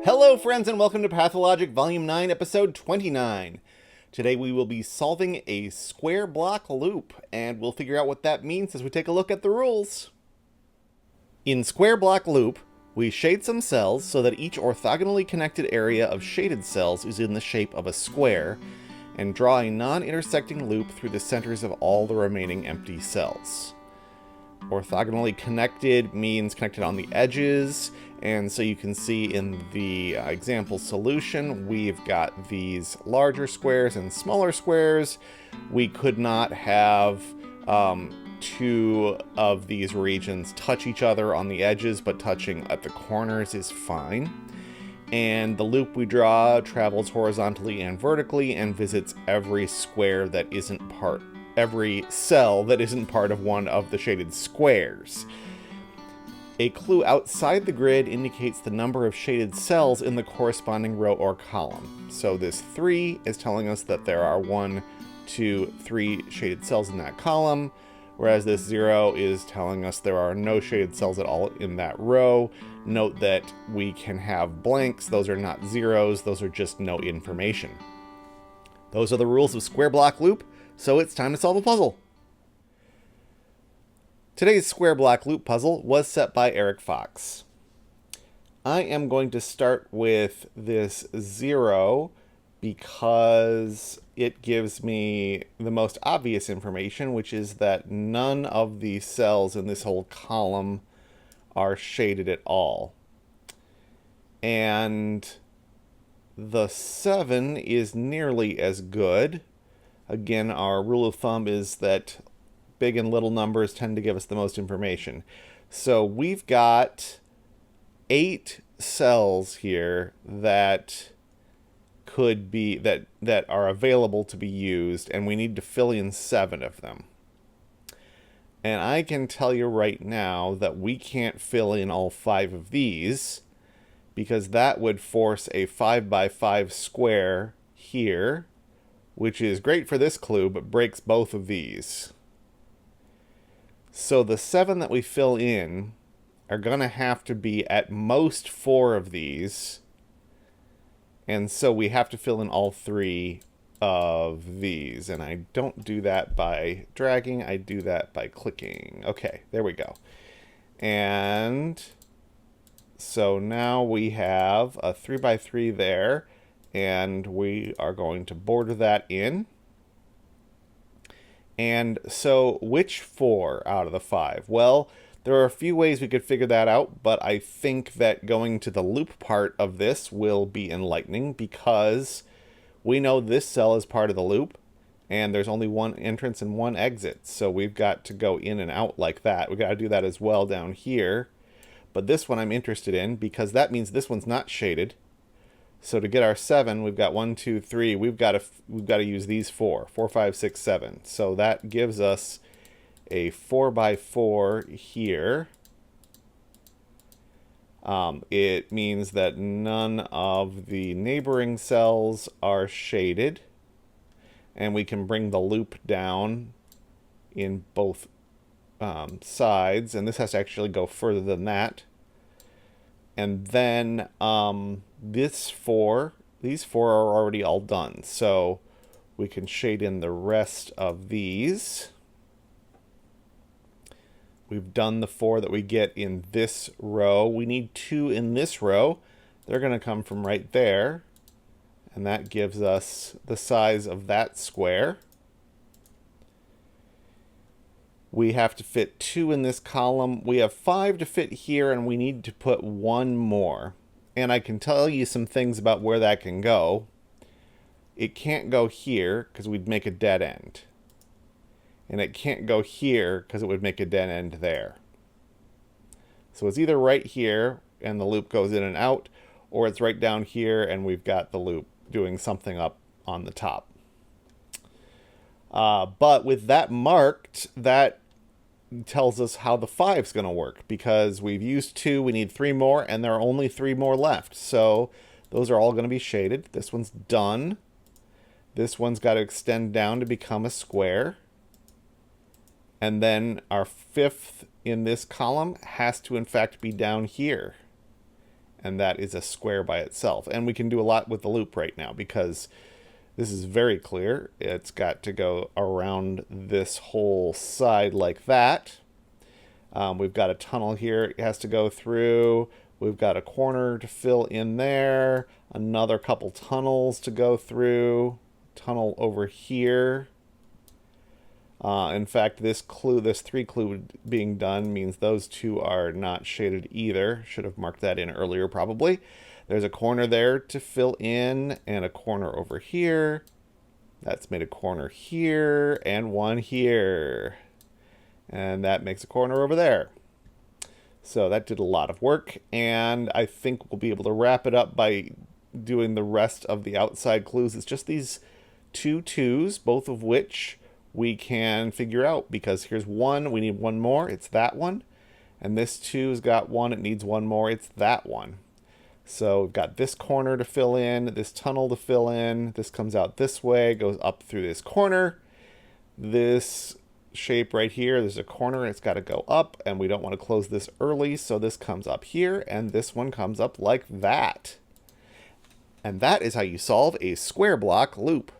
Hello friends and welcome to Pathologic Volume 9, Episode 29. Today we will be solving a square block loop, and we'll figure out what that means as we take a look at the rules. In square block loop, we shade some cells so that each orthogonally connected area of shaded cells is in the shape of a square, and draw a non-intersecting loop through the centers of all the remaining empty cells. Orthogonally connected means connected on the edges, and so you can see in the example solution we've got these larger squares and smaller squares. We could not have two of these regions touch each other on the edges, but touching at the corners is fine. And the loop we draw travels horizontally and vertically and visits every square that isn't every cell that isn't part of one of the shaded squares. A clue outside the grid indicates the number of shaded cells in the corresponding row or column. So this 3 is telling us that there are 1, 2, 3 shaded cells in that column, whereas this 0 is telling us there are no shaded cells at all in that row. Note that we can have blanks. Those are not zeros. Those are just no information. Those are the rules of square block loop, so it's time to solve a puzzle. Today's square block loop puzzle was set by Eric Fox. I am going to start with this 0 because it gives me the most obvious information, which is that none of the cells in this whole column are shaded at all. And the 7 is nearly as good. Again, our rule of thumb is that big and little numbers tend to give us the most information. So we've got 8 cells here that could be that are available to be used, and we need to fill in 7 of them. And I can tell you right now that we can't fill in all 5 of these, because that would force a 5 by 5 square here, which is great for this clue, but breaks both of these. So the 7 that we fill in are going to have to be at most 4 of these. And so we have to fill in all 3 of these. And I don't do that by dragging, I do that by clicking. Okay, there we go. And so now we have a 3 by 3 there, and we are going to border that in. And so which 4 out of the 5? Well, there are a few ways we could figure that out, but I think that going to the loop part of this will be enlightening, because we know this cell is part of the loop, and there's only 1 entrance and 1 exit. So we've got to go in and out like that. We've got to do that as well down here. But this one I'm interested in, because that means this one's not shaded. So to get our 7, we've got 1, 2, 3. We've got to use these 4, 5, 6, 7. So that gives us a 4 by 4 here. It means that none of the neighboring cells are shaded, and we can bring the loop down in both sides, and this has to actually go further than that. And then these 4 are already all done, so we can shade in the rest of these. We've done the 4 that we get in this row. We need 2 in this row. They're going to come from right there, and that gives us the size of that square. We have to fit 2 in this column. We have 5 to fit here, and we need to put 1 more. And I can tell you some things about where that can go. It can't go here, because we'd make a dead end. And it can't go here, because it would make a dead end there. So it's either right here, and the loop goes in and out, or it's right down here, and we've got the loop doing something up on the top. But with that marked, that tells us how the 5's going to work, because we've used 2, we need 3 more, and there are only 3 more left. So those are all going to be shaded. This one's done. This one's got to extend down to become a square. And then our 5th in this column has to in fact be down here. and that is a square by itself. And we can do a lot with the loop right now because this is very clear. It's got to go around this whole side like that. We've got a tunnel here it has to go through. We've got a corner to fill in there. Another couple tunnels to go through. Tunnel over here. In fact, this 3 clue being done means those two are not shaded either. Should have marked that in earlier probably. There's a corner there to fill in and a corner over here. That's made a corner here and one here. And that makes a corner over there. So that did a lot of work, and I think we'll be able to wrap it up by doing the rest of the outside clues. It's just these 2 2s, both of which we can figure out, because here's 1, we need 1 more, it's that one. And this 2's got 1, it needs 1 more, it's that one. So we've got this corner to fill in, this tunnel to fill in, this comes out this way, goes up through this corner. This shape right here, there's a corner, it's got to go up, and we don't want to close this early, so this comes up here, and this one comes up like that. And that is how you solve a square block loop.